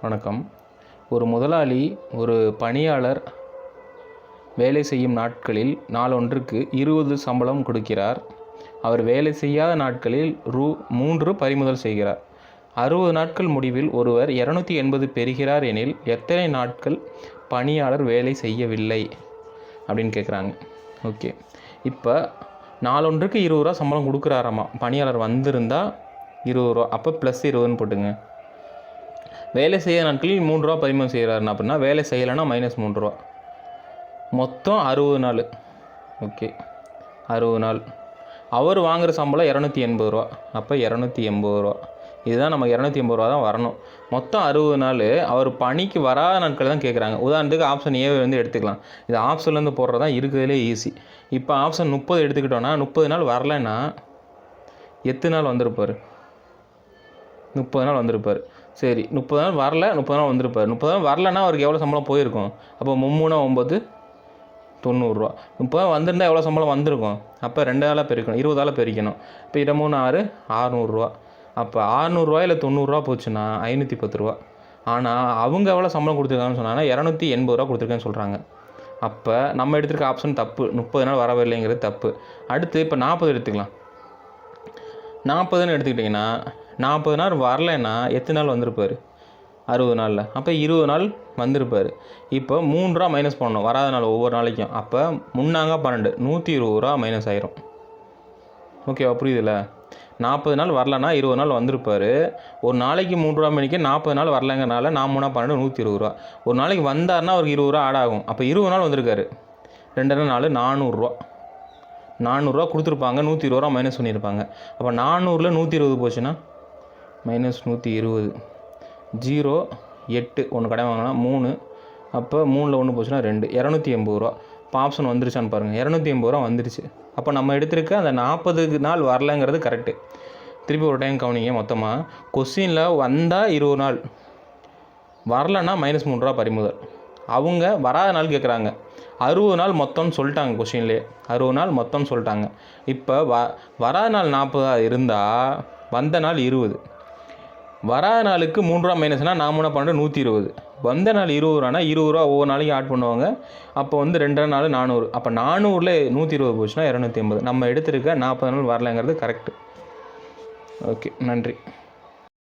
வணக்கம். ஒரு முதலாளி ஒரு பணியாளர் வேலை செய்யும் நாட்களில் நாளொன்றுக்கு 20 சம்பளம் கொடுக்கிறார். அவர் வேலை செய்யாத நாட்களில் ரூ. 3 பறிமுதல் செய்கிறார். 60 நாட்கள் முடிவில் ஒருவர் 280 பெறுகிறார் எனில் எத்தனை நாட்கள் பணியாளர் வேலை செய்யவில்லை அப்படின்னு கேட்குறாங்க. ஓகே, இப்போ நாளொன்றுக்கு 20 ரூபா சம்பளம் கொடுக்குறாராமா. பணியாளர் வந்திருந்தால் 20 ரூபா, அப்போ ப்ளஸ் 20ன்னு போட்டுங்க. வேலை செய்ய நாட்களில் 3 ரூபா பறிமுதல் செய்கிறாருன்னா அப்படின்னா வேலை செய்யலைன்னா -3 ரூபா. மொத்தம் 60 நாள். ஓகே, 60 நாள். அவர் வாங்குகிற சம்பளம் 280 ரூபா, அப்போ 280 ரூபா. இதுதான் நமக்கு 280 ரூபா தான் வரணும். மொத்தம் 60 நாள். அவர் பணிக்கு வராத நாட்கள் தான் கேட்குறாங்க. உதாரணத்துக்கு ஆப்ஷன் ஏ வந்து எடுத்துக்கலாம். இது ஆப்ஷன்லேருந்து போடுறது தான் இருக்கிறதுலே ஈஸி. இப்போ ஆப்ஷன் 30 எடுத்துக்கிட்டோன்னா 30 நாள் வரலைன்னா எத்தனை நாள் வந்திருப்பார்? 30 நாள் வந்திருப்பார். சரி, 30 நாள் வரல, 30 நாள் வந்திருப்பார். 30 நாள் வரலன்னா அவருக்கு எவ்வளோ சம்பளம் போயிருக்கும்? அப்போ 3 9 90 ரூபா. 30 நாள் வந்திருந்தால் எவ்வளோ சம்பளம் வந்திருக்கும்? அப்போ 2 ஆளாக பெருக்கணும், 20 பெருக்கணும். இப்போ 23 6 600 ரூபா. அப்போ 600 ரூபாயில் 90 ரூபா போச்சுன்னா 510 ரூபா. ஆனால் அவங்க எவ்வளோ சம்பளம் கொடுத்துருக்காங்கன்னு சொன்னாங்கன்னா 280 ரூபா கொடுத்துருக்கேன்னு சொல்கிறாங்க. அப்போ நம்ம எடுத்துருக்க ஆப்ஷன் தப்பு. 30 நாள் வரவில்லைங்கிறது தப்பு. அடுத்து இப்போ 40 எடுத்துக்கலாம். 40ன்னு எடுத்துக்கிட்டிங்கன்னா 40 நாள் வரலைன்னா எத்தனை நாள் வந்திருப்பார்? 60 நாளில். அப்போ 20 நாள் வந்திருப்பார். இப்போ 3 ரூபா மைனஸ் பண்ணணும் வராத நாள் ஒவ்வொரு நாளைக்கும். அப்போ 3 12 120 ரூபா மைனஸ் ஆயிரும். ஓகேவா? புரியுதுல்ல? 40 நாள் வரலன்னா 20 நாள் வந்திருப்பார். ஒரு நாளைக்கு 3 ரூபா மணிக்கு 40 நாள் வரலைங்கிறனால 3 12 120 ரூபா. ஒரு நாளைக்கு வந்தார்னா அவருக்கு 20 ரூபா ஆட் ஆகும். அப்போ 20 நாள் வந்திருக்காரு. 2 நாள் 400 ரூபா. 400 ரூபா கொடுத்துருப்பாங்க, 120 ரூபா மைனஸ் பண்ணியிருப்பாங்க. அப்போ 400ல் 120 போச்சுன்னா -120. 0 8 ஒன்று கடை வாங்கினா 3. அப்போ 3ல் 1 போச்சுன்னா 2 280 ரூபா. இப்போ ஆப்ஷன் வந்துருச்சான்னு பாருங்கள். 280 ரூபா வந்துருச்சு. அப்போ நம்ம எடுத்திருக்க அந்த 40 நாள் வரலைங்கிறது கரெக்டு. திருப்பி ஒரு டைம் கவனிங்க. மொத்தமாக கொஸ்டினில் வந்தால் 20 நாள், வரலன்னா -3 ரூபா பறிமுதல். அவங்க வராத நாள் கேட்குறாங்க. 60 நாள் மொத்தம்னு சொல்லிட்டாங்க. கொஸ்டின்லேயே 60 நாள் மொத்தம்னு சொல்லிட்டாங்க. இப்போ வராத நாள் 40 இருந்தால் வந்த நாள் 20. வராத நாளுக்கு 3 ரூபா மைனஸ்னால் 3 12 120. வந்த நாள் 20 ரூபானா 20 ரூபா ஒவ்வொரு நாளைக்கு ஆட் பண்ணுவாங்க. அப்போ வந்து 2 நாள் 400. அப்போ 400ல் 120 போச்சுன்னா 280. நம்ம எடுத்திருக்க 40 நாள் வரலைங்கிறது கரெக்டு. ஓகே, நன்றி.